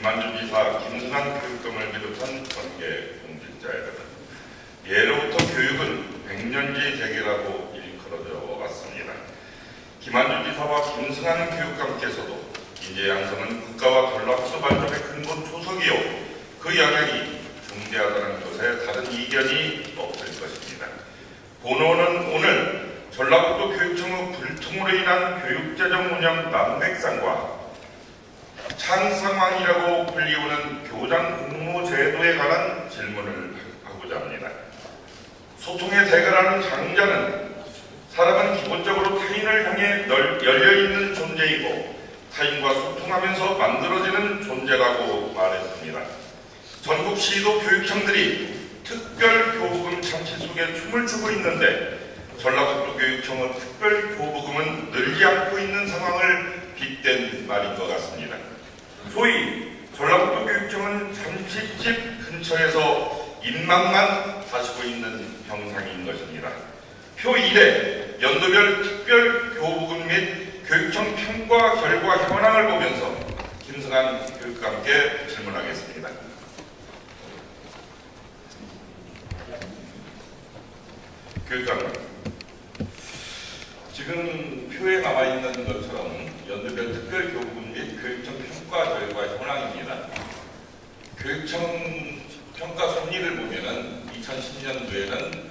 김한준 김승한 교육감을 비롯한 관계 공직자 여러분, 예로부터 교육은 백년지 대계라고 일컬어져 왔습니다. 김한준 지사와 김승한 교육감께서도 인재 양성은 국가와 전라북도 발전의 근본 토석이요, 그 영향이 중대하다는 것에 다른 이견이 없을 것입니다. 본원은 오늘 전라북도 교육청의 불통으로 인한 교육재정 운영 난백상과 찬상황이라고 불리우는 교장 공모제도에 관한 질문을 하고자 합니다. 소통에 대결하는 장자는 사람은 기본적으로 타인을 향해 열려있는 존재이고 타인과 소통하면서 만들어지는 존재라고 말했습니다. 전국 시도 교육청들이 특별교부금 장치 속에 춤을 추고 있는데 전라북도 교육청은 특별교부금은 늘지 않고 있는 상황을 빗댄 말인 것 같습니다. 소위 전라북도 교육청은 잔치집 근처에서 입맛만 다시고 있는 형상인 것입니다. 표 1에 연도별 특별교부금 및 교육청 평가 결과 현황을 보면서 김승한 교육감께 질문하겠습니다. 교육감, 지금 표에 나와 있는 것처럼 연도별 특별교부금 및 교육청 평가 결과 현황입니다. 교육청 평가 순위를 보면은 2010년도에는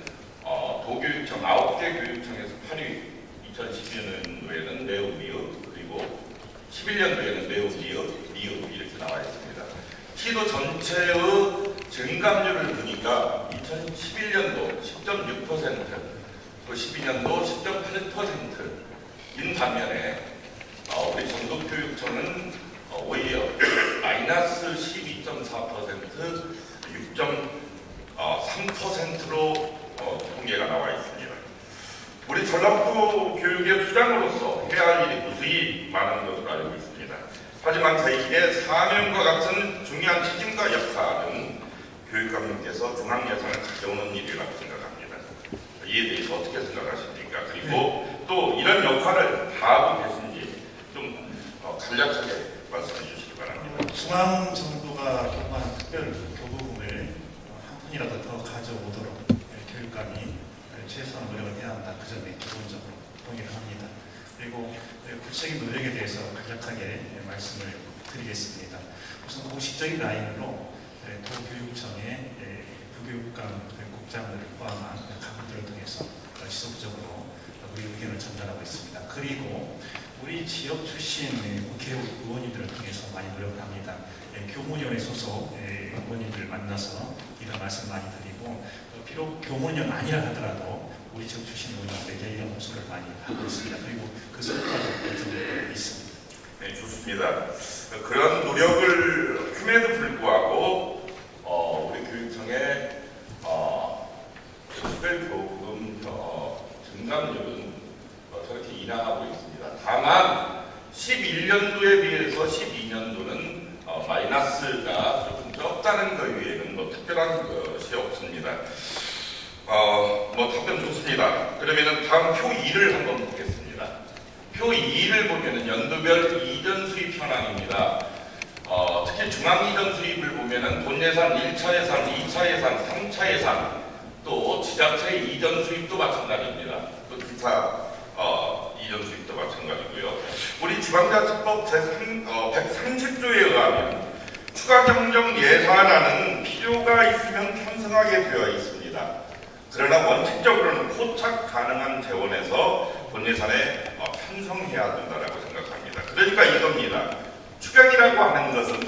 도교육청 9개 교육청에서 8위, 2012년도에는 매우 미흡, 그리고 11년도에는 매우 미흡 이렇게 나와 있습니다. 시도 전체의 증감률을 보니까 2011년도 10.6%, 또 12년도 10.8%인 반면에 우리 전국교육청은 오히려 마이너스 12.4%, 6.3%로 통계가 나와 있습니다. 우리 전라북도 교육의 수장으로서 해야 할 일이 무수히 많은 것으로 알고 있습니다. 하지만 저희에게 사명과 같은 중요한 책임과 역할은 교육감님께서 중앙예산을 가져오는 일이라고 생각합니다. 이에 대해서 어떻게 생각하십니까? 그리고 또 이런 역할을 다 하고 계신지 좀 간략하게 말씀해 주시기 바랍니다. 중앙정부가 통과한 특별교부금을 한 푼이라도 더 가져오도록 교육감이 최소한 노력을 해야 한다. 그 점에 기본적으로 동의를 합니다. 그리고 구체적인 노력에 대해서 간략하게 말씀을 드리겠습니다. 우선 공식적인 라인으로 도교육청의 부교육감 국장을 포함한 간부들을 통해서 지속적으로 우리 의견을 전달하고 있습니다. 그리고 우리 지역 출신 국회의원님들을 통해서 많이 노력을 합니다. 교문위원회 소속 의원님들 만나서 이런 말씀 많이 드리고, 비록 교문위원 아니라 하더라도 우리 지역 출신 의원님들에게 이런 목소리를 많이 하고 있습니다. 그리고 그 성과도 좀 있습니다. 네, 좋습니다. 그런 노력을 함에도 불구하고 우리 교육청의 특별교부금 증감률은 저렇게 인하하고 있습니다. 다만 11년도에 비해서 12년도는 마이너스가 조금 적다는 것 외에는 특별한 것이 없습니다. 답변 좋습니다. 그러면은 다음 표 2를 한번 보겠습니다. 표 2를 보면은 연도별 이전 수입 현황입니다. 특히 중앙 이전 수입을 보면은 본 예산 1차 예산, 2차 예산, 3차 예산, 또 지자체 이전 수입도 마찬가지입니다. 또 기타 이전 수입도 마찬가지고요. 우리 지방자치법 제130조에 의하면 추가 경정 예산안은 필요가 있으면 편성하게 되어 있습니다. 그러나 원칙적으로는 포착 가능한 재원에서 본 예산에 편성해야 된다고 생각합니다. 그러니까 이겁니다. 추경이라고 하는 것은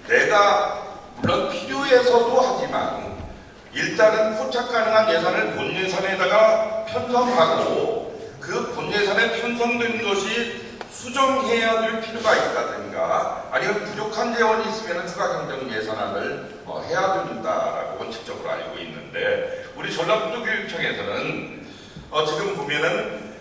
내가 물론 필요해서도 하지만 일단은 포착 가능한 예산을 본 예산에다가 편성하고 그 본 예산에 편성된 것이 수정해야 될 필요가 있다든가 아니면 부족한 재원이 있으면 추가 경정 예산안을 해야 된다라고 원칙적으로 알고 있는데, 우리 전라북도 교육청에서는 지금 보면은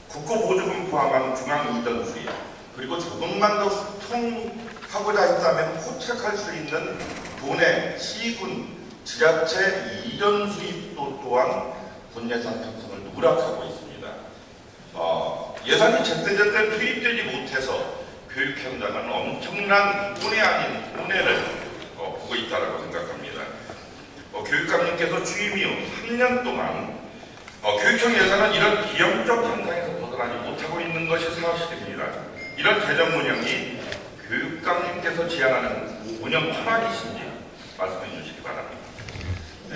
국고보조금 포함한 중앙 이전 수입, 그리고 조금만 더 소통하고자 했다면 포착할 수 있는 도내, 시군, 지자체 이전 수입도 또한 본 예산 편성을 누락하고 있습니다. 예산이 제때제때 투입되지 못해서 교육 현장은 엄청난 손해 아닌 손해를 보고 있다고 생각합니다. 교육감님께서 취임 이후 3년 동안 교육청 예산은 이런 비용적 현상에서 벗어나지 못하고 있는 것이 사실입니다. 이런 재정 운영이 교육감님께서 지향하는 운영 철학이신지 말씀해 주시기 바랍니다.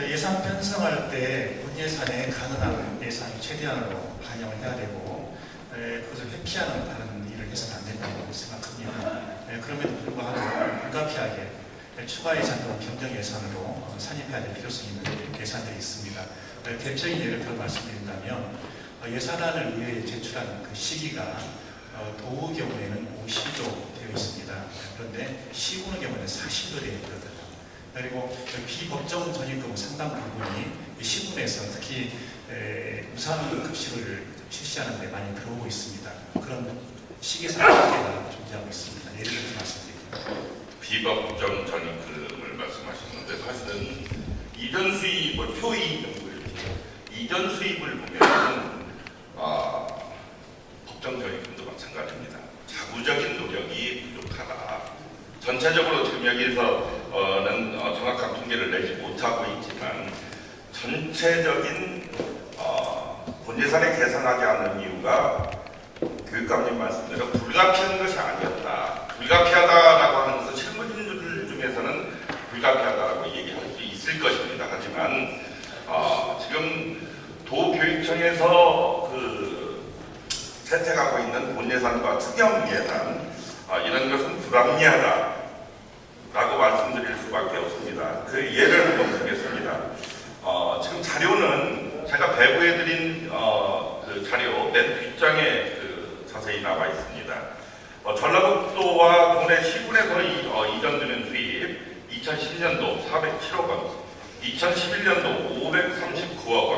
예산 편성할 때 본 예산에 가능한 예산을 최대한으로 반영을 해야 되고 그것을 회피하는 다른 일을 해서는 안 된다고 생각합니다. 그럼에도 불구하고 불가피하게 추가 예산 또는 변경 예산으로 산입해야 될 필요성이 있는 예산들이 있습니다. 대표적인 예를 들어 말씀드린다면 예산안을 의회에 제출하는 그 시기가 도의 경우에는 50도 되어 있습니다. 그런데 시군의 경우에는 40도 되어 있거든요. 그리고 비법정 전입금 상당 부분이 시군에서 특히 무상급식을 실시하는 데 많이 들어오고 있습니다. 그런 시기상관계가 존재하고 있습니다. 예를 들어서 말씀드립니다. 비법정 전입금을 말씀하셨는데 사실은 이전 수입을 표이 정도를 이전 수입을 보면 법정 전입금도 마찬가지입니다. 자구적인 노력이 부족하다. 전체적으로 지금 여기에서는 정확한 통계를 내지 못하고 있지만 전체적인 본 예산에 계산하지 않는 이유가 교육감님 말씀대로 불가피한 것이 아니었다. 불가피하다라고 하는 것은 실무진들 중에서는 불가피하다라고 얘기할 수 있을 것입니다. 하지만 지금 도교육청에서 채택하고 있는 본 예산과 추경 예산 이런 것은 불합리하다라고 말씀드릴 수밖에 없습니다. 그 예를 한번 보겠습니다. 지금 자료는 제가 배부해드린 그 자료 맨 뒷장에 자세히 나와 있습니다. 전라북도와 동네 시군에서 이전되는 수입 2010년도 407억 원, 2011년도 539억 원,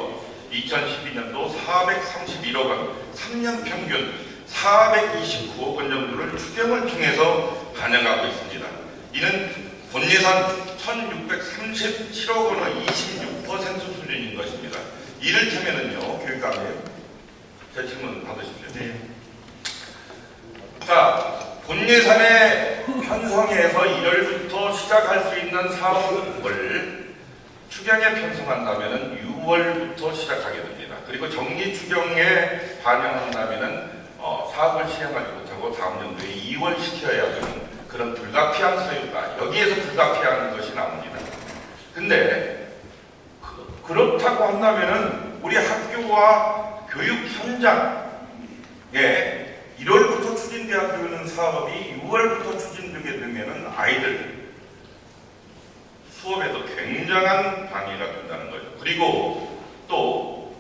2012년도 431억 원, 3년 평균 429억 원 정도를 추경을 통해서 반영하고 있습니다. 이는 본 예산 1637억 원의 26% 수준인 것입니다. 이를테면은요, 교육감님, 제 질문 받으십시오. 네. 자, 본 예산의 편성에서 1월부터 시작할 수 있는 사업을 추경에 편성한다면 6월부터 시작하게 됩니다. 그리고 정기 추경에 반영한다면 사업을 시행하지 못하고 다음 연도에 2월 시켜야 되는 그런 불가피한 사유다. 여기에서 불가피한 것이 나옵니다. 근데 그렇다고 한다면은 우리 학교와 교육 현장에 1월부터 추진돼야 되는 사업이 6월부터 추진되게 되면은 아이들 수업에도 굉장한 방해가 된다는 거죠. 그리고 또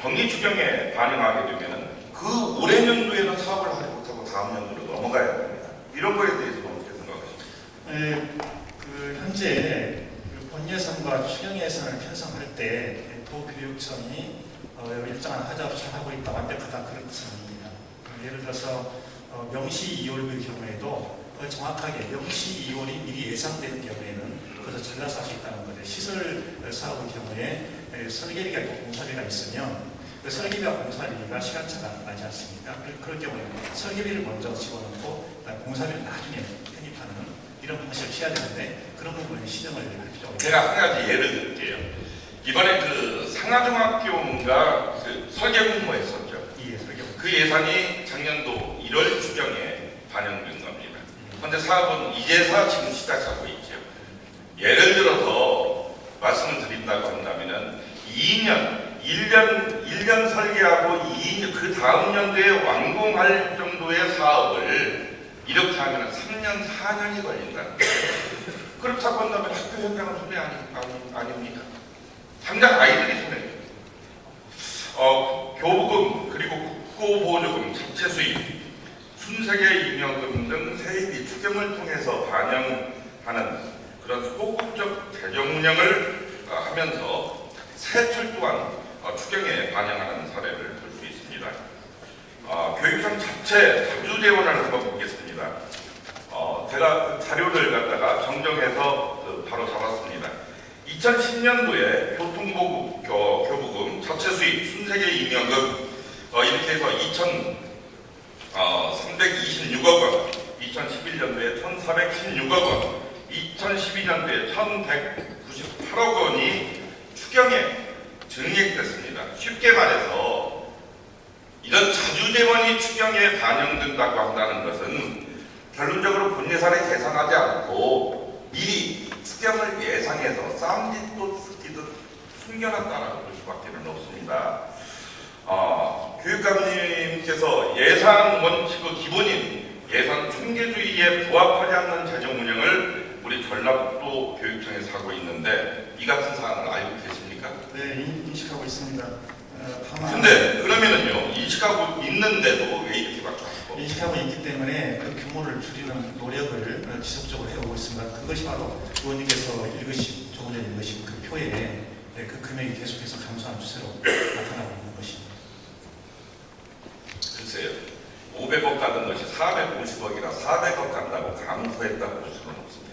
정기 추경에 반영하게 되면은 그 올해 연도에는 사업을 하지 못하고 다음 연도로 넘어가야 됩니다. 이런 거에 대해서는 어떻게 생각하십니까? 현재 본 예산과 추경 예산을 편성할 때 도교육청이 일정한 하자 없이 하고 있다 완벽하다 그런 것은 아닙니다. 예를 들어서 명시 2월의 경우에도 정확하게 명시 2월이 미리 예상되는 경우에는 그것을 전달할 수 있다는 거죠. 시설 사업의 경우에 설계비가 있고 공사비가 있으면 그 설계비와 공사비가 시간차가 나지 않습니까? 그럴 경우에 설계비를 먼저 집어넣고 공사비를 나중에 편입하는 이런 방식을 취해야 되는데 그런 부분은 시정을 할 필요가 있습니다. 제가 한 가지 예를 들게요. 이번에 상하중학교가 설계 공모했었죠. 예, 설계. 그 예산이 작년도 1월 추경에 반영된 겁니다. 그런데 사업은 이제서 지금 시작하고 있죠. 예를 들어서 말씀을 드린다고 한다면 1년 설계하고 2년, 그 다음 연도에 완공할 정도의 사업을 이렇게 하면 3년, 4년이 걸린다는 거예요. 그렇다고 한다면 학교 현장은 손해 아닙니까? 당장 아이들이 손해죠. 교부금, 그리고 국고보조금, 자체 수입, 순세계 임용금 등 세입이 추경을 통해서 반영하는 그런 소극적 재정 운영을 하면서 세출 또한 추경에 반영하는 사례를 볼 수 있습니다. 교육청 자체 자주 재원을 한번 보겠습니다. 제가 그 자료를 갖다가 정정해서 바로 잡았습니다. 2010년도에 교부금, 자체 수입, 순세계 임용금 이렇게 해서 2,326억 원, 1,416억 원, 2012년도에 1,198억 원이 추경에 증액됐습니다. 쉽게 말해서 이런 자주재원이 추경에 반영된다고 한다는 것은 결론적으로 본 예산에 계산하지 않고 미리 추경을 예상해서 쌈짓돈 쓰기듯 숨겨놨다라고 볼 수밖에 없습니다. 교육감님께서 예산 원칙의 기본인 예산 총계주의에 부합하지 않는 재정 운영을 우리 전라북도 교육청에서 하고 있는데 이 같은 사안을 알고 계십니까? 네, 인식하고 있습니다. 다만 근데 그러면은요, 인식하고 있는데도 왜 이렇게 바뀌었고? 인식하고 있기 때문에 그 규모를 줄이는 노력을 지속적으로 해오고 있습니다. 그것이 바로 의원님께서 조금 전에 읽으신 그 표에 그 금액이 계속해서 감소한 추세로 나타나고 있는 것입니다. 글쎄요, 500억 가던 것이 450억이라 400억 간다고 감소했다고 볼 수는 없습니다.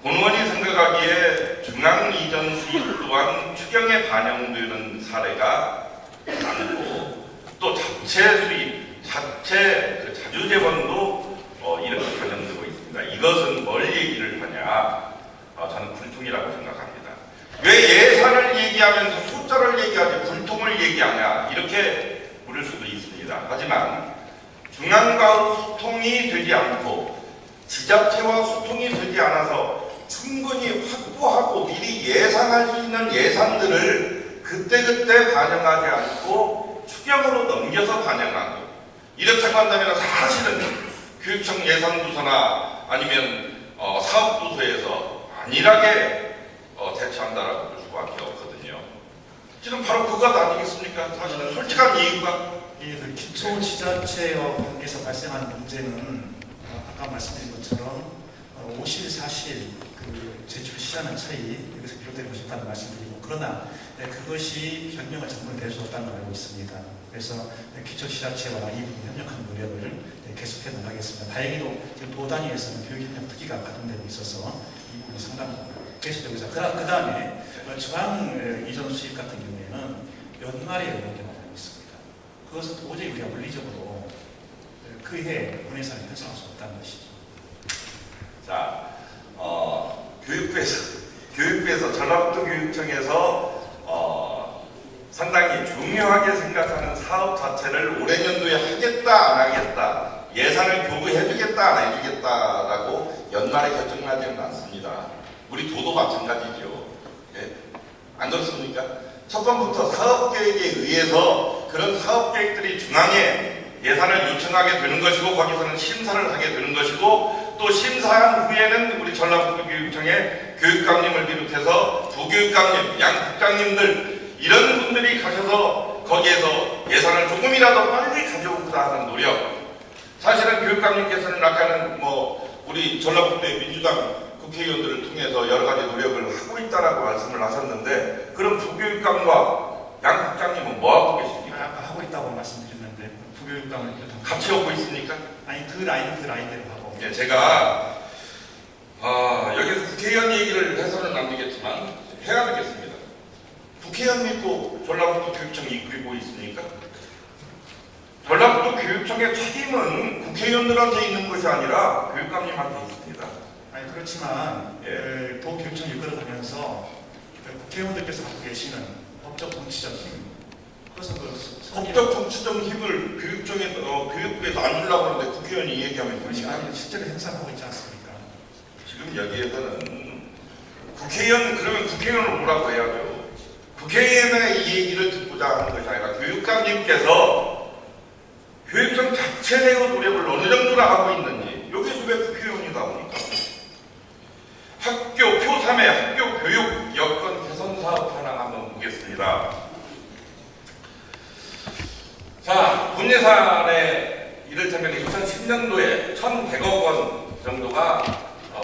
본원이 생각하기에 중앙 이전 수입 또한 추경에 반영되는 사례가 많고 또 자체 수입, 자체 그 자주재원도 이렇게 반영되고 있습니다. 이것은 뭘 얘기를 하냐? 저는 불통이라고 생각합니다. 왜 예산을 얘기하면서 숫자를 얘기하지 불통을 얘기하냐? 이렇게 물을 수도 있습니다. 하지만 중앙과의 소통이 되지 않고 지자체와 소통이 되지 않아서 충분히 확보하고 미리 예상할 수 있는 예산들을 그때그때 반영하지 않고 추경으로 넘겨서 반영하고 이렇게 한다면 사실은 교육청 예산부서나 아니면 사업부서에서 안일하게 대처한다라고 볼 수밖에 없거든요. 지금 바로 그것 아니겠습니까? 사실은 솔직한 이유가 그 기초지자체와 관계에서 발생한 문제는 아까 말씀드린 것처럼 50일, 4실 그 제출 시한의 차이 여기서 비롯되고 싶다는 말씀드리고 그러나 그것이 변명을 전부 될 수 없다는 걸 알고 있습니다. 그래서 기초지자체와 이 부분 협력하는 노력을 계속해 나가겠습니다. 다행히도 지금 도 단위에서는 교육협력 특위가 가동되고 있어서 이 부분이 상당히 계속되고 있습니다. 그 다음에 중앙 이전 수입 같은 경우에는 연말에 이렇게 나타나고 있습니다. 그것은 도저히 우리가 물리적으로 그해 본예산을 편성할 수 없다는 것이죠. 자, 교육부에서 전라북도 교육청에서 상당히 중요하게 생각하는 사업 자체를 올해 년도에 하겠다 안 하겠다 예산을 교부해주겠다 안 해주겠다라고 연말에 결정하지는 않습니다. 우리 도도 마찬가지죠. 예? 안 그렇습니까? 첫 번부터 사업계획에 의해서 그런 사업계획들이 중앙에 예산을 요청하게 되는 것이고 거기서는 심사를 하게 되는 것이고 또 심사한 후에는 우리 전라북도 교육청의 교육감님을 비롯해서 부교육감님, 양국장님들 이런 분들이 가셔서 거기에서 예산을 조금이라도 빨리 가져오고자 하는 노력. 사실은 교육감님께서는 아까는 우리 전라북도의 민주당 국회의원들을 통해서 여러 가지 노력을 하고 있다라고 말씀을 하셨는데 그럼 부교육감과 양국장님은 뭐 하고 계십니까? 하고 있다고 말씀드렸는데 부교육감을 비롯한 같이 오고 있습니까? 아니 그 라인대로 하고. 예, 제가 여기서 국회의원 얘기를 해서는 안 되겠지만 해야 되겠습니다. 국회의원 믿고 전라북도 교육청이 이끌고 있습니까? 전라북도 교육청의 책임은 국회의원들한테 있는 것이 아니라 교육감님한테 있습니다. 아니 그렇지만 도 교육청 이끌어가면서 국회의원들께서 갖고 계시는 법적 정치적 힘 그래서 법적 정치적 힘을 교육청에 교육부에서 안 주려고 하는데 국회의원이 얘기하면 됩니까? 아니 실제로 행사하고 있지 않습니까? 지금 여기에서는 그러면 국회의원을 오라고 해야죠. 국회의원의 이 얘기를 듣고자 하는 것이 아니라 교육감님께서 교육청 자체 내의 노력을 어느 정도나 하고 있는지 여기서 왜 국회의원이 나오니까 학교 표3의 학교 교육 여건 개선 사업 하나 한번 보겠습니다. 자, 본예산에 이를테면 2010년도에 1,100억 원 정도가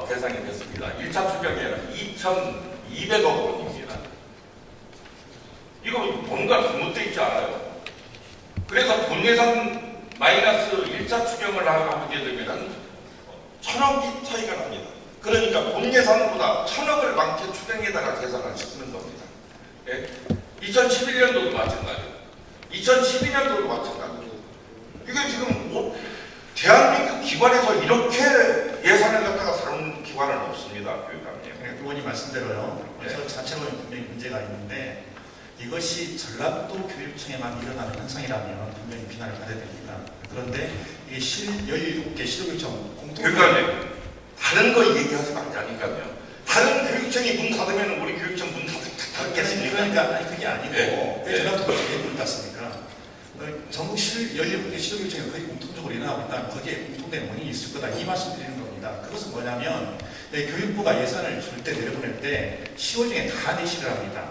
계산이 됐습니다. 1차 추경에는 2,200억 원입니다. 이거 뭔가 잘못되어 있지 않아요? 그래서 본예산 마이너스 1차 추경을 하게 되면 1,000억이 차이가 납니다. 그러니까 본예산보다 1,000억을 많게 추경에다가 계산을 시키는 겁니다. 예? 2011년도도 마찬가지고 2012년도도 마찬가지고 이게 지금 뭐 대한민국 기관에서 이렇게 예산을 갖다가 다루는 기관은 없습니다, 교육감님. 의원님 말씀대로요. 네. 저 자체로 분명히 문제가 있는데 이것이 전라도 교육청에만 일어나는 현상이라면 분명히 비난을 받아야 됩니다. 그런데 이게 17개 시도교육청 공통 교육감님, 다른 거 얘기하지 말자니까요. 다른 교육청이 문 닫으면 우리 교육청 문 닫겠습니까? 그러니까 아니 그게 아니고 네. 왜 전라도 교육청에 문 닫습니까? 전국 17개 시도교육청이 거의 공통적으로 일어나고 있다면 거기에 공통된 원인이 있을 거다 이 말씀 드리는 겁니다. 그것은 뭐냐면 교육부가 예산을 줄 때 내려보낼 때 10월 중에 다 내시를 합니다.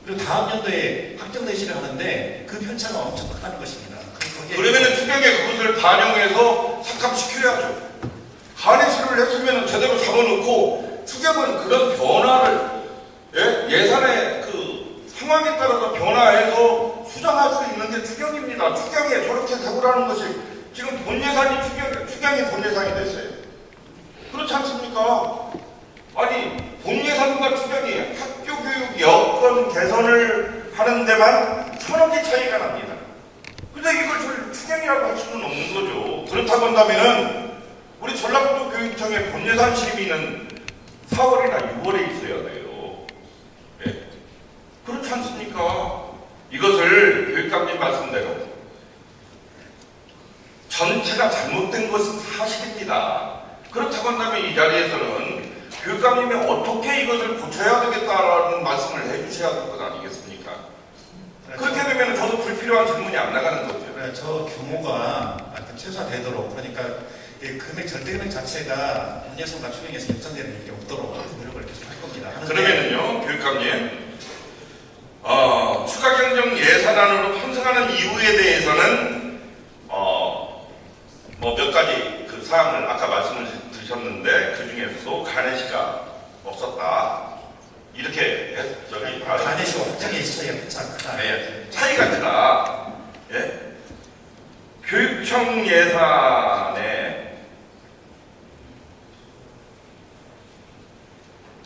그리고 다음 연도에 확정 내시를 하는데 그 편차가 엄청 크다는 것입니다. 그러면은 추경에 그것을 반영해서 삭감시켜야죠. 간이시를 했으면 제대로 잡아놓고 추경은 그런 변화를 예산의 그 상황에 따라서 변화해서 수정할 수 있는 게 추경입니다. 추경에 저렇게 되고라는 것이 지금 본 예산이 추경이 본 예산이 됐어요. 그렇지 않습니까? 아니 본 예산과 추경이 학교 교육 여건 개선을 하는 데만 1,000억의 차이가 납니다. 근데 이걸 추경이라고 할 수는 없는 거죠. 그렇다고 한다면은 우리 전라도 교육청의 본 예산 심의는 4월이나 6월에 있어야 돼요. 네. 그렇지 않습니까? 이것을 교육감님 말씀대로 전체가 잘못된 것은 사실입니다. 그렇다고 한다면 이 자리에서는 교육감님이 어떻게 이것을 고쳐야 되겠다라는 말씀을 해주셔야 될 것 아니겠습니까? 그렇게 되면 저도 불필요한 질문이 안 나가는 거죠. 저 규모가 최소화되도록 그러니까 금액 절대 금액 자체가 본예산과 추경에서 역전되는 일이 없도록 노력을 계속 할 겁니다. 그러면은요, 교육감님, 추가 경정 예산안으로 편성하는 이유에 대해서는 뭐 몇 가지 그 사항을 아까 말씀을 드렸는데 그 중에서도 간해시가 없었다. 이렇게 저기 간해시와 확정에 있어야 크다. 네, 차이가 크다. 예? 교육청 예산에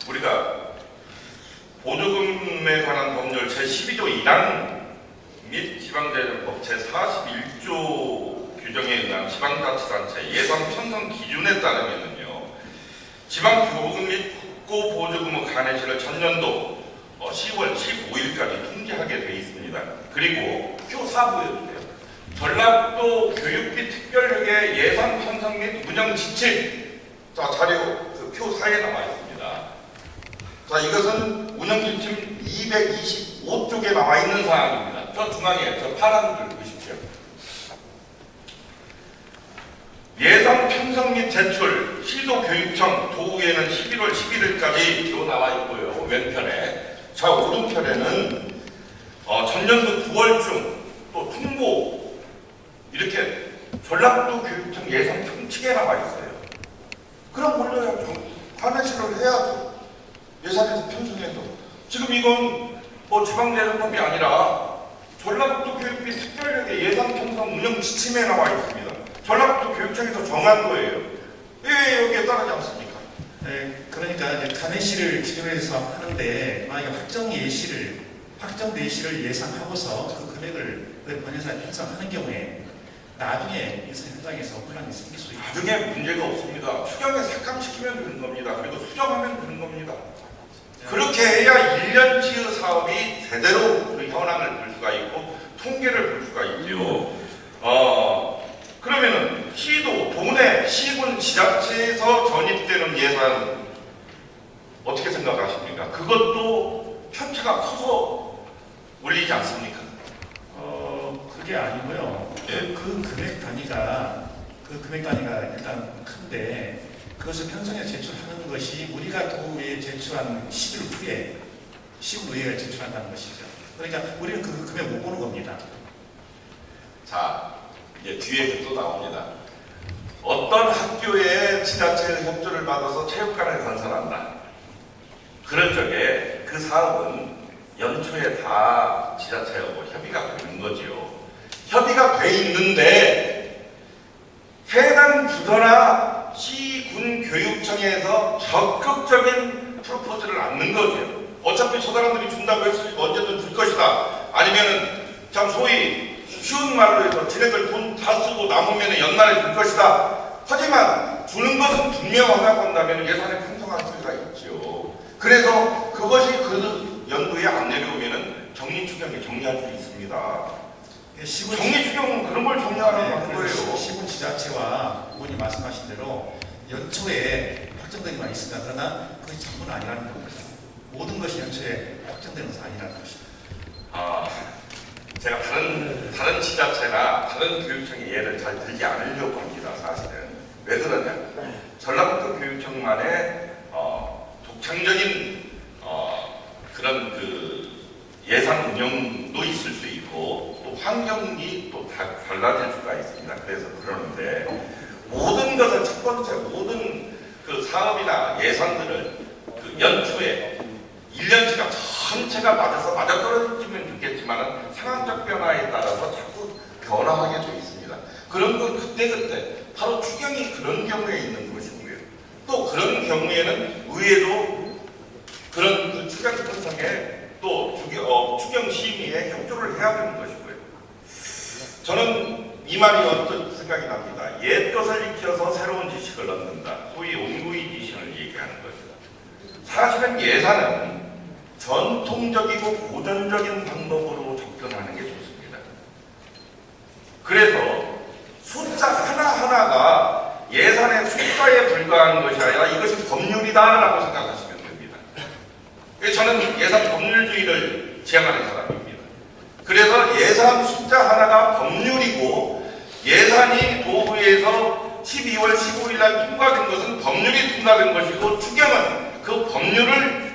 우리가 보조금에 관한 법률 제12조 1항 및 지방재정법 제41조 규정에 의한 지방자치단체 예산 편성 기준에 따르면은요, 지방교부금 및 국고보조금의 간해시를 전년도 10월 15일까지 통지하게 되어 있습니다. 그리고 표 4부에도요, 전라도 교육비 특별력의 예산 편성 및 운영 지침, 자 자료 그 표 4에 나와 있습니다. 자 이것은 운영 지침 225쪽에 나와 있는 사항입니다. 저 중앙에 저 파란 줄 보십시오. 예산 편성 및 제출, 시도교육청, 도구에는 11월 11일까지 표 나와 있고요. 왼편에. 자, 오른편에는 전년도 9월중 또 통보 이렇게 전라도 교육청 예산 평칙에 나와 있어요. 그럼 올려야죠. 관해시를 해야죠. 예산에서 편성해서. 지금 이건 지방재정법이 아니라 전라도 교육비 특별력의 예산 편성 운영 지침에 나와 있습니다. 전라도 교육청에서 정한 거예요. 왜 여기에 따르지 않습니까? 네, 그러니까 이제 간해시를 기준으로 해서 하는데 만약에 확정 예시를 예상하고서 그 금액을 본예산에 편성하는 경우에 나중에 예산 현장에서 혼란이 생길 수 있다. 나중에 문제가 없습니다. 추경에 삭감시키면 되는 겁니다. 그리고 수정하면 되는 겁니다. 그렇게 해야 1년치의 사업이 제대로 그 현황을 볼 수가 있고 통계를 볼 수가 있죠. 그러면은 시도, 도내, 시군, 지자체에서 전입되는 예산 어떻게 생각하십니까? 그것도 편차가 커서 올리지 않습니까? 그게 아니고요. 네. 그 금액 단위가 일단 큰데 그것을 편성해서 제출하는 것이 우리가 도에 제출한 10일 후에 제출한다는 것이죠. 그러니까 우리는 그 금액 못 보는 겁니다. 자, 이제 뒤에 또 나옵니다. 어떤 학교에 지자체의 협조를 받아서 체육관을 건설한다. 그런 적에 그 사업은 연초에 다 지자체하고 협의가 되는 거지요. 협의가 돼 있는데 해당 부서나 시군 교육청에서 적극적인 프로포즈를 않는 거죠. 어차피 저 사람들이 준다고 했으니까 언제든 줄 것이다. 아니면은 참 소위 쉬운 말로 해서 지네들 돈 다 쓰고 남으면 연말에 줄 것이다. 하지만 주는 것은 분명하다고 한다면 예산에 편성할 수가 있죠. 그래서 그것이 그 연도에 안 내려오면 정리 추경이 정리할 수 있습니다. 정리 추경은 그런 걸 정리하는 거예요. 시군 지자체와 의원님 말씀하신 대로 연초에 확정된 건 있습니다. 그러나 그것이 전부는 아니라는 겁니다. 모든 것이 연초에 확정되는 것은 아니라는 것입니다. 제가 다른 지자체나 다른 교육청의 예를 잘 들지 않으려고 합니다. 사실은 왜 그러냐? 전라북도 교육청만의 독창적인 그런 그 예산 운영도 있을 수 있고 또 환경이 또 다 달라질 수가 있습니다. 그래서 그러는데 모든 것을 첫 번째 모든 그 사업이나 예산들을 그 연초에 1년치가 전체가 맞아떨어지면 좋겠지만 상황적 변화에 따라서 자꾸 변화하게 돼 있습니다. 그런 건 그때그때 바로 추경이 그런 경우에 있는 것이고요. 또 그런 경우에는 의회도 그런 그 추경 편성에 또 추경 심의에 협조를 해야 되는 것이고요. 저는 이 말이 어떤 생각이 납니다. 옛 것을 익혀서 새로운 지식을 얻는다. 소위 온구이 지식을 얘기하는 것이다. 사실은 예산은 전통적이고 고전적인 방법으로 접근하는 게 좋습니다. 그래서 숫자 하나하나가 예산의 숫자에 불과한 것이 아니라 이것이 법률이다라고 생각하시면 됩니다. 저는 예산 법률주의를 지향하는 사람입니다. 그래서 예산 숫자 하나가 법률이고 예산이 도의회에서 12월 15일 날 통과된 것은 법률이 통과된 것이고 추경은 그 법률을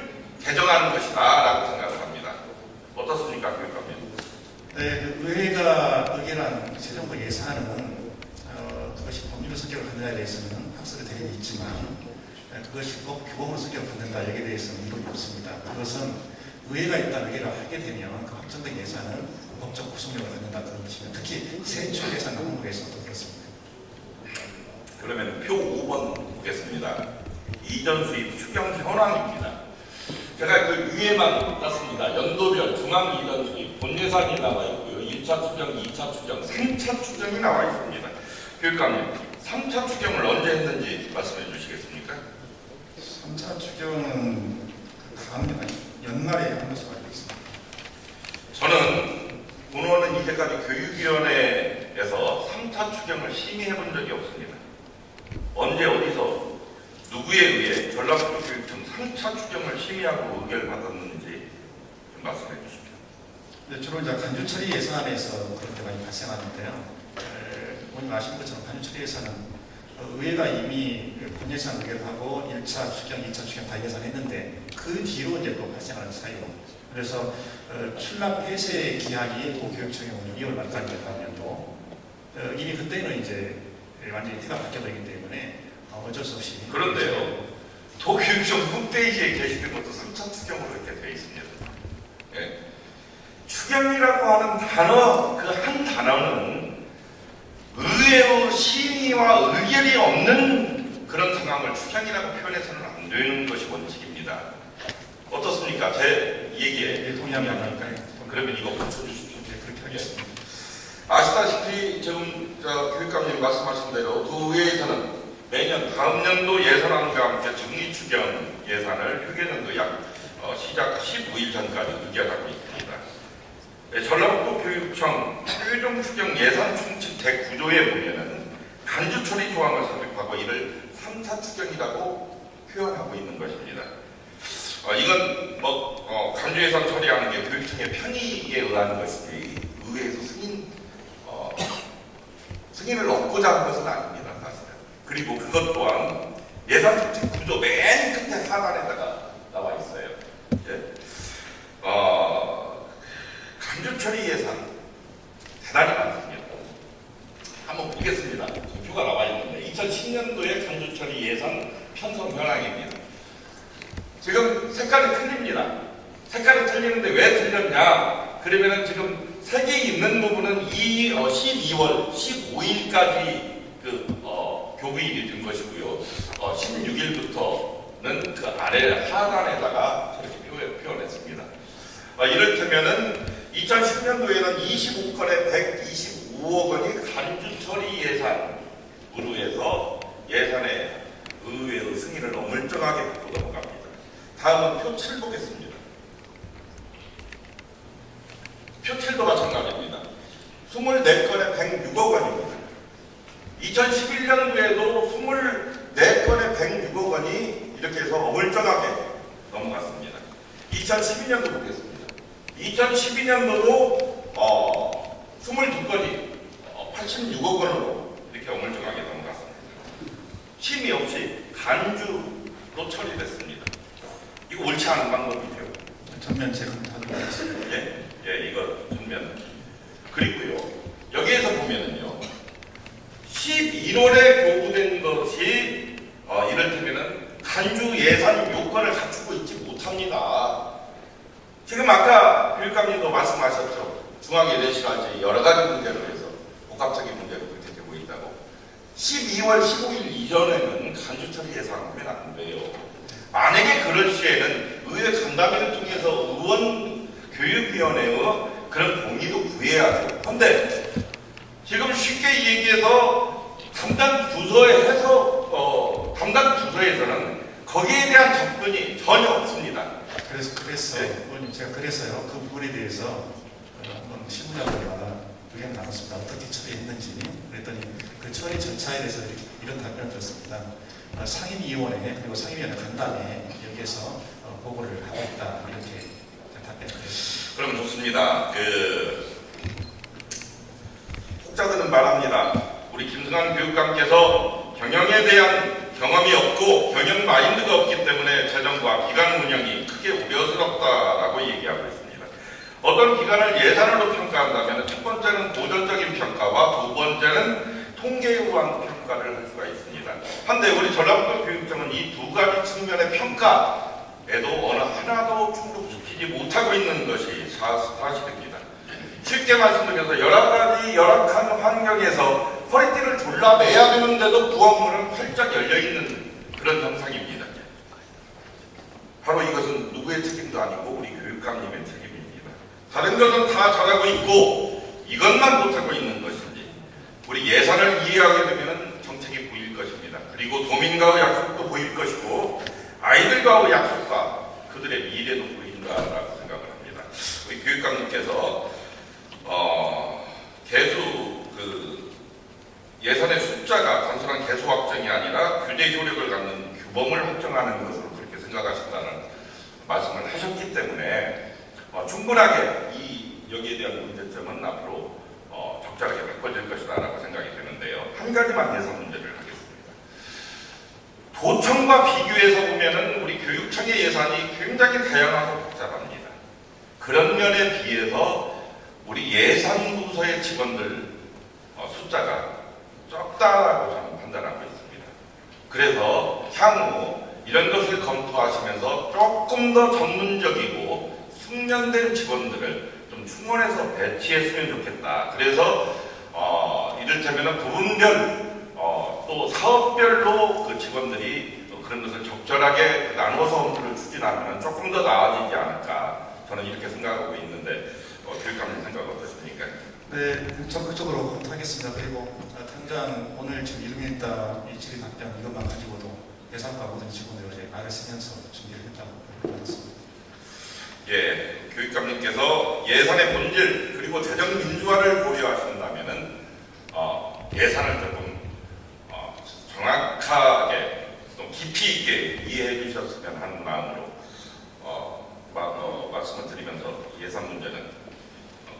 개정하는 것이다 라고 생각합니다. 어떻습니까, 교육감님? 네, 의회가 의결한 최종적 예산은 그것이 법률 성격을 갖는다에 대해서는 학설의 대립이 있지만 그것이 꼭 규범을 성격을 갖는다 여기에 대해서는 이론이 없습니다. 그것은 의회가 일단 의결을 하게 되면 그 확정된 예산은 법적 구속력을 갖는다 그런 것이며 특히 세출 예산 항목에서도 그렇습니다. 그러면 표 5번 보겠습니다. 이전 수입 추경 현황입니다. 제가 그 위에만 땄습니다. 연도별 중앙 이전 수입 본 예산이 나와 있고요. 1차 추경, 2차 추경, 3차 추경이 나와 있습니다. 교육감님, 3차 추경을 언제 했는지 말씀해 주시겠습니까? 3차 추경은 다음 연말에 한 것으로 알고 있습니다. 저는 본원은 이제까지 교육위원회에서 3차 추경을 심의해 본 적이 없습니다. 언제 어디서 누구에 의해 전라북도 교육청 3차 추경을 심의하고 의결을 받았는지 좀 말씀해 주십시오. 네, 주로 이제 간주 처리 예산에서 그런 게 많이 발생하는데요. 오늘 아시는 것처럼 간주 처리 예산은 의회가 이미 본 예산 의결을 하고 1차 추경, 2차 추경 다 예산했는데 그 뒤로 이제 또 발생하는 사유. 그래서 출납 폐쇄 기한이 도교육청에 오는 2월 말까지 가면 또 이미 그때는 이제 완전히 태가 바뀌어버리기 때문에 어쩔 수 없이. 그런데요, 도교육청 홈페이지에 게시된 것도 3차 추경으로 이렇게 되어 있습니다. 예. 추경이라고 하는 단어, 그 한 단어는 의외로 심의와 의결이 없는 그런 상황을 추경이라고 표현해서는 안 되는 것이 원칙입니다. 어떻습니까? 제 얘기에 동의합니다. 그러면 이거 고쳐주십시오. 네, 그렇게 하겠습니다. 아시다시피 지금 교육감님 말씀하신 대로 도의회에서는 매년 다음 연도 예산안과 함께 정리 추경 예산을 회계연도 시작 15일 전까지 의결하고 있습니다. 네, 전라북도 교육청 최종 추경 예산 충칙 대구조에 보면은 간주 처리 조항을 삽입하고 이를 3차 추경이라고 표현하고 있는 것입니다. 이건 간주 예산 처리하는 게 교육청의 편의에 의한 것이지 의회에서 승인을 얻고자 하는 것은 아닙니다, 사실은. 그리고 그것 또한 예산 정책 구조 맨 끝에 하단에다가 나와 있어요. 예? 간주 처리 예산 대단히 많습니다. 한번 보겠습니다. 표가 나와 있는데 2010년도에 간주 처리 예산 편성 현황입니다. 지금 색깔이 틀립니다. 색깔이 틀리는데 왜 틀렸냐? 그러면은 지금 색이 있는 부분은 12월 15일까지 교부일이 된 것이고요. 16일부터는 그 아래 하단에다가 저렇게 표현했습니다. 이를테면은 2010년도에는 25건에 125억 원이 간주 처리 예산으로 해서 예산의 의회의 승인을 어물쩡하게 받고 넘어갑니다. 다음은 표 7 보겠습니다. 표 7도 마찬가지입니다. 24건에 106억 원입니다. 2011년도에도 24건에 106억 원이 이렇게 해서 어물쩡하게 넘어갔습니다. 2012년도 보겠습니다. 2012년도도 22건이 86억 원으로 이렇게 어물쩡하게 넘어갔습니다. 심의 없이 간주로 처리됐습니다. 이거 옳지 않은 방법이죠. 전면 재검토하도록 하겠습니다. 이거 전면. 그리고요, 여기에서 보면은요, 11월에 보고된 것이 이를테면은 간주 예산 요건을 갖추고 있지 못합니다. 지금 아까 교육감님도 말씀하셨죠. 중앙예대실할지 여러 가지 문제로 해서 복합적인 문제로 그렇게 되고 있다고. 12월 15일 이전에는 간주 처리 예상하면 안 돼요. 만약에 그럴 시에는 의회 간담회를 통해서 의원 교육위원회의 그런 동의도 구해야 돼요. 그런데 지금 쉽게 얘기해서 담당 부서에서는 거기에 대한 접근이 전혀 없습니다. 그래서 의원님, 제가 그래서요 그 부분에 대해서 한번 실무자분과 의견을 나눴습니다. 어떻게 처리했는지. 그랬더니 그 처리 절차에 대해서 이런 답변을 드렸습니다. 상임위원회 그리고 상임위원회 간담회 여기에서 보고를 하고 있다, 이렇게 답변을 드렸습니다. 그럼 좋습니다. 혹자들은 말합니다. 우리 김승환 교육감께서 경영에 대한 경험이 없고 경영 마인드가 없기 때문에 재정과 기관 운영이 크게 우려스럽다라고 얘기하고 있습니다. 어떤 기관을 예산으로 평가한다면 첫 번째는 고전적인 평가와 두 번째는 통계에 의한 평가를 할 수가 있습니다. 한데 우리 전라북도 교육청은 이 두 가지 측면의 평가에도 어느 하나도 충족시키지 못하고 있는 것이 사실입니다. 쉽게 말씀드려서 여러 가지 열악한 환경에서 허리띠를 졸라매야 되는데도 부엌문은 활짝 열려있는 그런 현상입니다. 바로 이것은 누구의 책임도 아니고 우리 교육감님의 책임입니다. 다른 것은 다 잘하고 있고 이것만 못하고 있는 것인지 우리 예산을 이해하게 되면 정책이 보일 것입니다. 그리고 도민과의 약속도 보일 것이고 아이들과의 약속과 그들의 미래도 보인다라고 생각을 합니다. 우리 교육감님께서 예산의 숫자가 단순한 개수 확정이 아니라 규제 효력을 갖는 규범을 확정하는 것으로 그렇게 생각하신다는 말씀을 하셨기 때문에 충분하게 여기에 대한 문제점은 앞으로 적절하게 바꿔질 것이다라고 생각이 되는데요. 한 가지만 예산 문제를 하겠습니다. 도청과 비교해서 보면은 우리 교육청의 예산이 굉장히 다양하고 복잡합니다. 그런 면에 비해서 우리 예산부서의 직원들 숫자가 적다라고 저는 판단하고 있습니다. 그래서 향후 이런 것을 검토하시면서 조금 더 전문적이고 숙련된 직원들을 좀 충원해서 배치했으면 좋겠다. 그래서 이를테면 부분별 또 사업별로 그 직원들이 그런 것을 적절하게 나눠서 업무를 추진하면 조금 더 나아지지 않을까, 저는 이렇게 생각하고 있는데 교육감님 생각 어떠십니까? 네, 적극적으로 검토하겠습니다. 그리고 당장 오늘 지금 일민일다 이 질의 답변 이것만 가지고도 예산과 모든 직원들 어제 말을 쓰면서 준비를 했다고 보겠습니다. 교육감님께서 예산의 본질 그리고 재정 민주화를 고려하신다면은 예산을 조금 정확하게 좀 깊이 있게 이해해 주셨으면 하는 마음으로 말씀을 드리면서 예산 문제는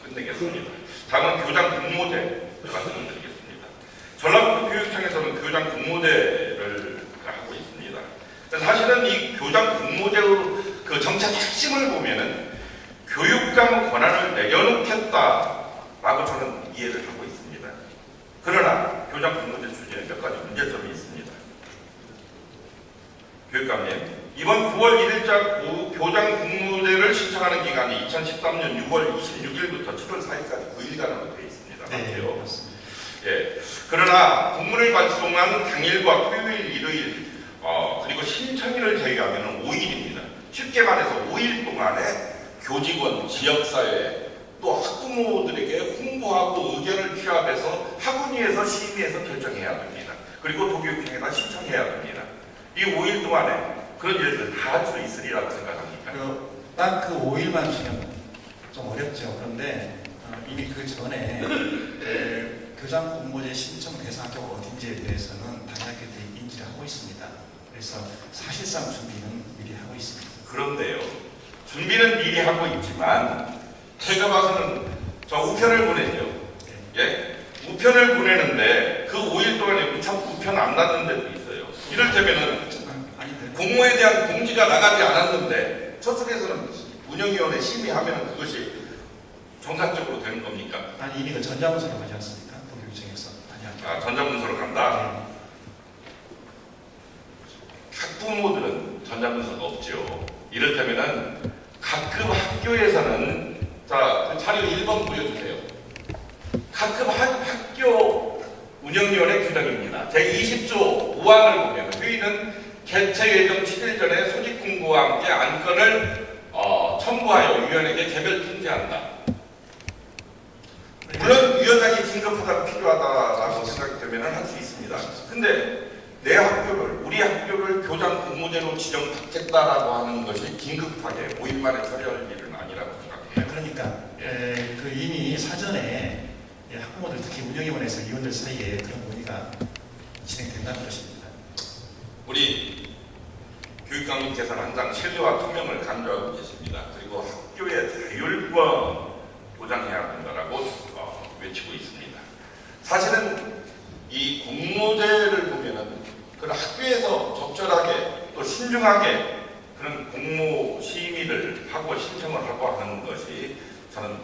끝내겠습니다. 다음은 교장 공모제 말씀을 드리겠습니다. 전라북도 교육청에서는 교장 공모제를 하고 있습니다. 사실은 이 교장 공모제의 그 정책 핵심을 보면은 교육감 권한을 내려놓겠다라고 저는 이해를 하고 있습니다. 그러나 교장 공모제 추진에 몇 가지 문제점이 있습니다. 교육감님, 이번 9월 1일자 교장 공모제를 신청하는 기간이 2013년 6월 26일부터 7월 4일까지 9일간으로 되어 있습니다. 네, 맞죠? 그렇습니다. 그러나 공문을 발송한 당일과 토요일, 일요일, 그리고 신청일을 제외하면 5일입니다. 쉽게 말해서 5일 동안에 교직원, 지역사회 또 학부모들에게 홍보하고 의견을 취합해서 학원위에서 심의해서 결정해야 됩니다. 그리고 도교육청에다 신청해야 됩니다. 이 5일 동안에 그런 일들 다 할 수 있으리라고 생각합니다. 딱 그 5일만 주면 좀 어렵죠. 그런데 이미 그 전에 교장 공모제 신청 대상 학교가 어딘지에 대해서는 단학교들이 인지를 하고 있습니다. 그래서 사실상 준비는 미리 하고 있습니다. 그런데요, 준비는 미리 하고 있지만 제가 봐서는 저 우편을 보내죠. 예? 우편을 보내는데 그 5일 동안에 무참 우편 안 났는 데도 있어요. 이를테면은 공모에 대한 공지가 나가지 않았는데 저쪽에서는 운영위원회 심의하면 그것이 정상적으로 되는 겁니까? 아니 이미 그 전자문서로 가지 않습니까? 도교육청에서 아니요. 전자문서로 간다? 학부모들은 전자문서가 없죠. 이를테면은 각급 학교에서는 자, 그 자료 1번 보여주세요. 각급 학교 운영위원회 규정입니다. 제20조 5항을 보면 회의는 개최 예정 7일 전에 소집 공고와 함께 안건을 첨부하여 위원에게 개별 통지한다. 물론 위원장이 긴급하다고 필요하다라고 생각이 되면 할 수 있습니다. 근데 내 학교를, 우리 학교를 교장 공모제로 지정받겠다라고 하는 것이 긴급하게 5일 만에 처리할 일은 아니라고 생각해요. 그러니까 그 이미 사전에 학부모들 특히 운영위원회에서 위원들 사이에 그런 논의가 진행된다는 것입니다. 우리 교육감님께서는 항상 신뢰와 투명을 강조하고 계십니다. 그리고 학교의 자율권 보장해야 된다라고 외치고 있습니다. 사실은 이 공모제를 보면은 그런 학교에서 적절하게 또 신중하게 그런 공모 심의를 하고 신청을 하고 하는 것이 저는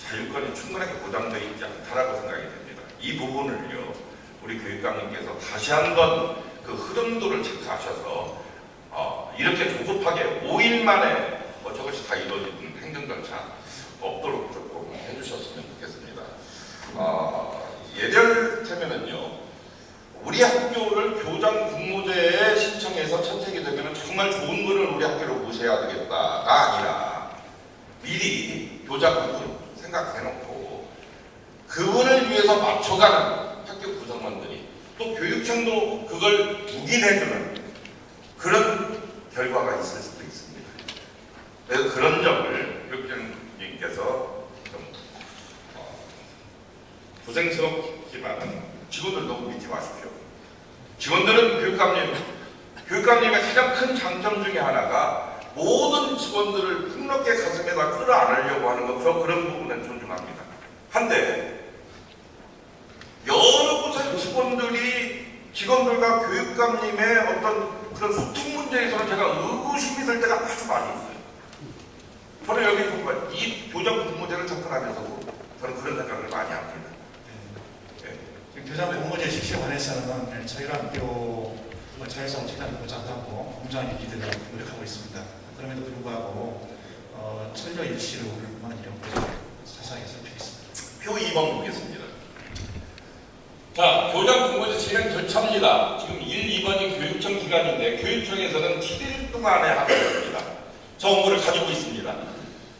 자율권이 충분하게 보장되어 있지 않다라고 생각이 됩니다. 이 부분을요, 우리 교육감님께서 다시 한번 그 흐름도를 체크하셔서 이렇게 조급하게 5일 만에 저것이 다 이루어진 행정절차 없도록 조금 해주셨으면 좋겠습니다. 예를테면은요, 우리 학교를 교장 공모제에 신청해서 채택이 되면 정말 좋은 분을 우리 학교로 모셔야 되겠다가 아니라 미리 교장분 생각해놓고 그분을 위해서 맞춰가는 학교 구성원들이 또 교육청도 그걸 묵인해주는 그런 결과가 있을 수도 있습니다. 그래서 그런 점을 교육청님께서 좀 고생스럽지만 직원들 너무 믿지 마십시오. 직원들은 교육감님의 가장 큰 장점 중에 하나가 모든 직원들을 폭넓게 가슴에다 끌어안으려고 하는 것, 저 그런 부분은 존중합니다. 한데 여러 곳의 직원들과 교육감님의 어떤 그런 소통 문제에서는 제가 의구심이 들 때가 아주 많이 있어요. 저는 여기 정말 이 교장 공모제를 접근하면서도 저는 그런 생각을 많이 합니다. 교장 공모제 실시에 관해서는 자율학교 자율성 책임을 보장하고 공정한 유지를 노력하고 있습니다. 그럼에도 불구하고 천려일치로 우리만 이렇게 자세하게 살피겠습니다. 표 2번 보겠습니다. 자, 교장 공모제 진행 절차입니다. 지금 1, 2번이 교육청 기관인데 교육청에서는 7일 동안에 하겠습니다. 저 업무를 가지고 있습니다.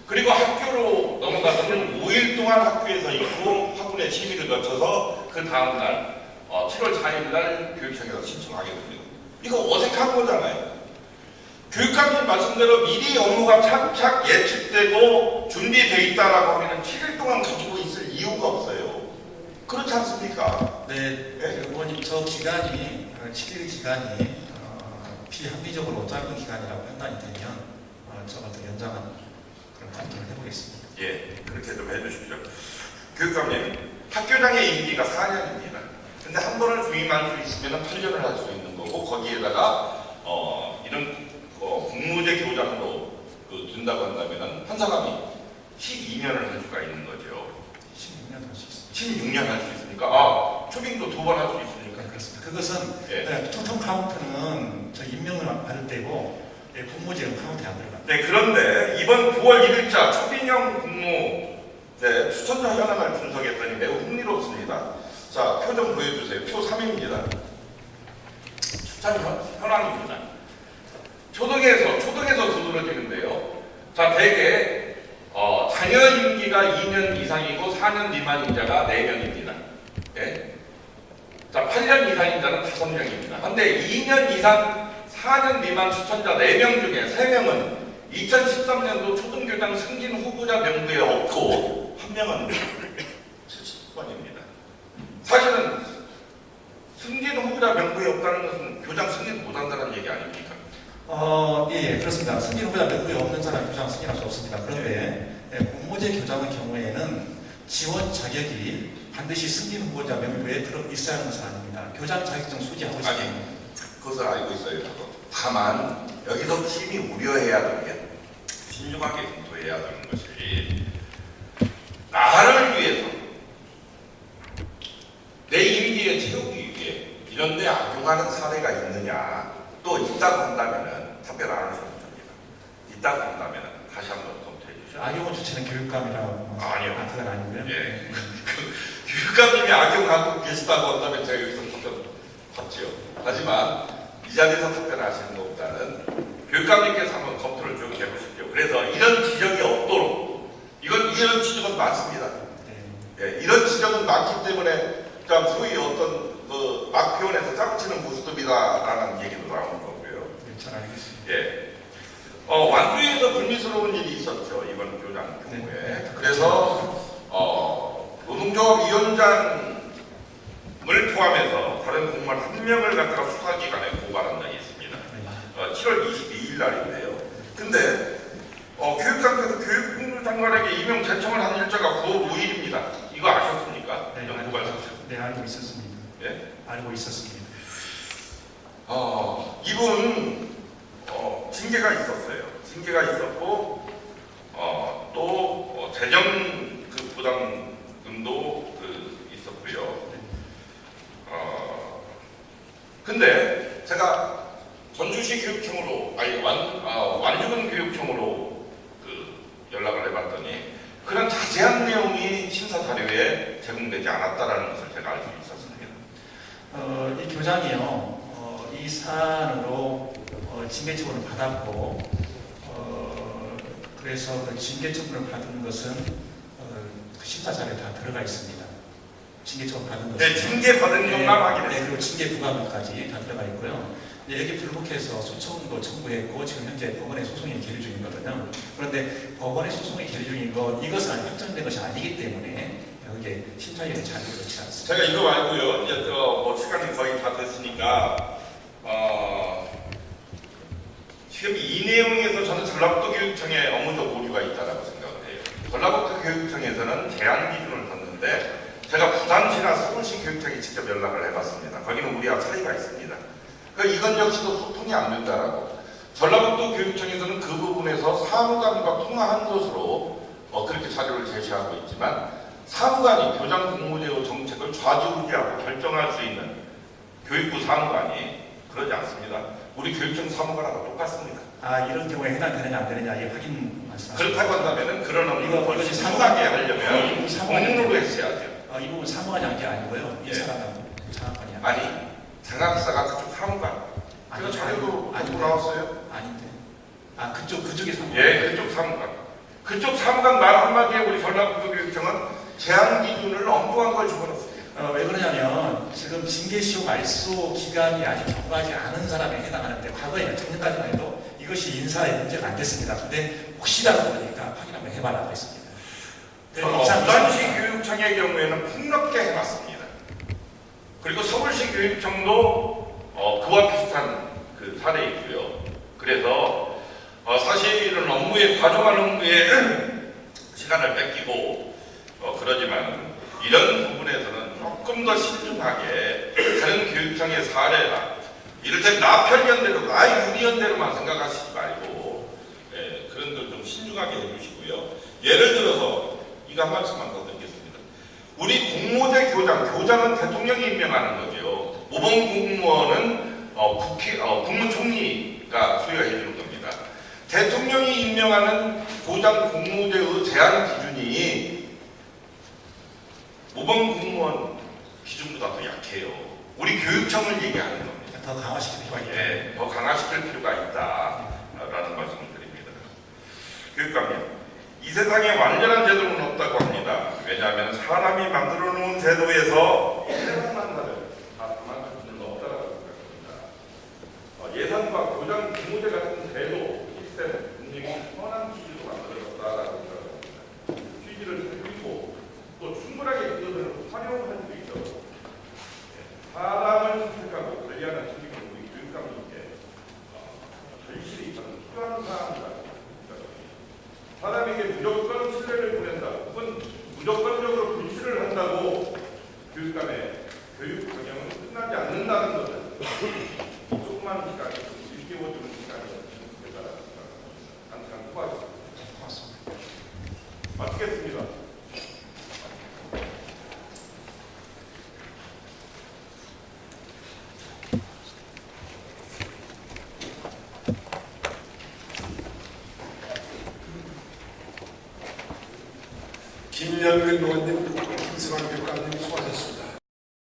그리고 학교로 넘어가서는 5일 동안 학교에서 있고 학원의 심의를 거쳐서 그 다음날 7월 4일날 교육청에서 신청하게 됩니다. 이거 어색한 거잖아요. 교육감님 말씀대로 미리 업무가 착착 예측되고 준비되어 있다라고 하면 7일 동안 가지고 있을 이유가 없어요. 그렇지 않습니까? 네, 의원님 저 기간이 7일 기간이 비합리적으로 짧은 기간이라고 판단이 되면 저가 더 연장한 그런 검토를 해보겠습니다. 예, 그렇게 좀 해주십시오. 교육감님, 학교장의 임기가 4년입니다. 근데 한 번을 부임할 수 있으면 8년을 할 수 있는 거고 거기에다가 이런 공모제 교장으로 둔다고 한다면 한 사람이 12년을 할 수가 있는 거죠. 16년 할 수 있습니다. 16년 할 수 있으니까 초빙도 2번 할 수 있으니까. 네, 그렇습니다. 그것은 통통 카운트는 저 임명을 받을 때고 공모제는 카운트에 안 들어갑니다. 네, 그런데 이번 9월 1일자 초빙형 공모제 추천자 현황을 분석했더니 매우 흥미롭습니다. 자, 표 좀 보여주세요. 표 3입니다. 추천 현황입니다. 초등에서 두드러지는데요. 자, 대개 자녀 임기가 2년 이상이고 4년 미만인 자가 4명입니다. 예? 자, 8년 이상인 자는 5명입니다. 그런데 2년 이상 4년 미만 추천자 4명 중에 3명은 2013년도 초등교장 승진 후보자 명부에 없고 1명은 70번입니다. 사실은 승진 후보자 명부에 없다는 것은 교장 승진 못한다는 얘기 아닙니까? 예, 그렇습니다. 승진 후보자 명부에 없는 사람 교장 승진할 수 없습니다. 그런데 공모제 교장의 경우에는 지원 자격이 반드시 승진 후보자 명부에 들어 있어야 하는 사람입니다. 교장 자격증 소지하고 있습니다. 아니, 그것을 알고 있어요. 다만 여기서 팀이 우려해야 되는 게 신중하게 검토해야 되는 것이 나를 위해서 내 임기에 채우기 위해 이런 데 악용하는 사례가 있느냐 또 있다고 한다면 답변 안 할 수 없습니다. 있다고 한다면 다시 한번 검토해 주시죠. 악용은 주체는 교육감이라고 아니요. 그건 아니고요. 예. 교육감님이 악용하고 계시다고 한다면 제가 여기서 답변 받지요. 하지만 이 자리에서 답변하시는 것보다는 교육감님께서 한번 검토를 쭉 해보십시오. 그래서 이런 지적이 없도록 이런 지적은 많습니다. 예, 이런 지적은 많기 때문에 소위 어떤 막 표현해서 짜고치는 모습이다라는 얘기도 나오는 거고요. 잘 알겠습니다. 예. 완주에서 불미스러운 일이 있었죠. 이번 교장 경우에. 그래서 노동조합 위원장을 포함해서 다른 공무원 1명을 갖다가 수사기관에 고발한 적이 있습니다. 7월 22일 날인데요. 근데 교육장께서 교육부 장관에게 임용 제청을 한 일자가 9월 5일입니다. 이거 아셨습니까? 네, 고발 사실. 네, 알고 있었습니다. 예? 알고 있었습니다. 이분 징계가 있었어요. 징계가 있었고 또 재정 부담금도 있었고요. 근데 제가 전주시 교육청으로 완주군 교육청으로 연락을 해봤더니 그런 자세한 내용이 심사 자료에 제공되지 않았다라는 것을 제가 알 수 있었습니다. 이 교장이요, 이 사안으로 징계 처분을 받았고, 그래서 그 징계 처분을 받은 것은 그 심사 자료에 다 들어가 있습니다. 징계 처분 받은 것은. 네, 징계 받은 것만 확인했습니다. 네, 그리고 징계 부과금까지 다 들어가 있고요. 네, 여기 불복해서 소송도 청구했고 지금 현재 법원에 소송이 계류 중이거든요. 그런데 법원에 소송이 계류 중인 건 이것은 확정된 것이 아니기 때문에 여기에 심사위원회 자료가 그렇지 않습니다. 제가 이거 말고요. 이제 시간이 거의 다 됐으니까 지금 이 내용에서 저는 전라북도 교육청에 업무적 오류가 있다고 생각을 해요. 전라북도 교육청에서는 제한 기준을 뒀는데 제가 부산시나 서울시 교육청에 직접 연락을 해봤습니다. 거기는 우리와 차이가 있습니다. 이건 역시도 소통이 안 된다라고. 전라북도 교육청에서는 그 부분에서 사무관과 통화한 것으로 그렇게 자료를 제시하고 있지만 사무관이 교장 공모제도 정책을 좌지우지하고 결정할 수 있는 교육부 사무관이 그러지 않습니다. 우리 교육청 사무관하고 똑같습니다. 이런 경우에 해당되느냐 안 되느냐 이 확인 말씀하시죠. 그렇다고 한다면 그런 업무를 이거 훨씬 사무관이 하려면 공무로 했어야죠. 이 부분 사무관이 한 게 아니고요. 이 예. 사람은 장학관이야. 아니, 장학사가 그쪽 사무관. 그래서 자료도 가지고 나왔어요. 아닌데. 그쪽이 사무관. 예, 그쪽 사무관. 그쪽 사무관 말 한마디에 우리 전라북도 교육청은 제한 기준을 엉뚱한 걸 집어넣습니다. 왜 그러냐면 지금 징계시효 말소 기간이 아직 경과하지 않은 사람에 해당하는데 과거에 작년까지만 해도 이것이 인사에 문제가 안 됐습니다. 근데 혹시라도 그러니까 확인 한번 해봐라고 했습니다. 부산시 교육청의 경우에는 폭넓게 해놨습니다. 그리고 서울시 교육청도 그와 비슷한 사례 있고요. 그래서 사실은 업무에 과도한 업무에 시간을 뺏기고 그러지만 이런 부분에서는 조금 더 신중하게 다른 교육청의 사례나 이를테면 나편연대로 유리연대로만 생각하시지 말고 그런 걸 좀 신중하게 해주시고요. 예를 들어서 이거 한 말씀만 더 드리겠습니다. 우리 공모제 교장은 대통령이 임명하는 거죠. 모범 공무원은 국무총리가 수여해 주는 겁니다. 대통령이 임명하는 교장 공모제의 제한 기준이 모범 공무원 기준보다 더 약해요. 우리 교육청을 얘기하는 겁니다. 더 강화시킬 필요가 있다. 예, 더 강화시킬 필요가 있다라는 말씀을 드립니다. 교육감님, 이 세상에 완전한 제도는 없다고 합니다. 왜냐하면 사람이 만들어 놓은 제도에서 세상만 사를 다 그만둘 수는 없다고 생각합니다. 예산과 교장 비무제 같은 제도, 시스템, 분명히 선한 취지로 만들어졌다라고 생각합니다. 취지를 살리고 또 충분하게 그것을 활용할 수 있도록 사람을 선택하고 관리하는 책임을 우리 교육감님께 절실히 저는 필요한 사항이다. 사람에게 무조건 신뢰를 보낸다 혹은 무조건적으로 불신을 한다고 교육감의 교육 경영은 끝나지 않는다는 것을 조그만 시간에 일깨워주는 시간이었으면 좋겠다는 생각합니다. 한시간 수고하셨습니다. 고맙습니다. 마치겠습니다. 김영근 의원님, 김승환 교육감님 수고하셨습니다.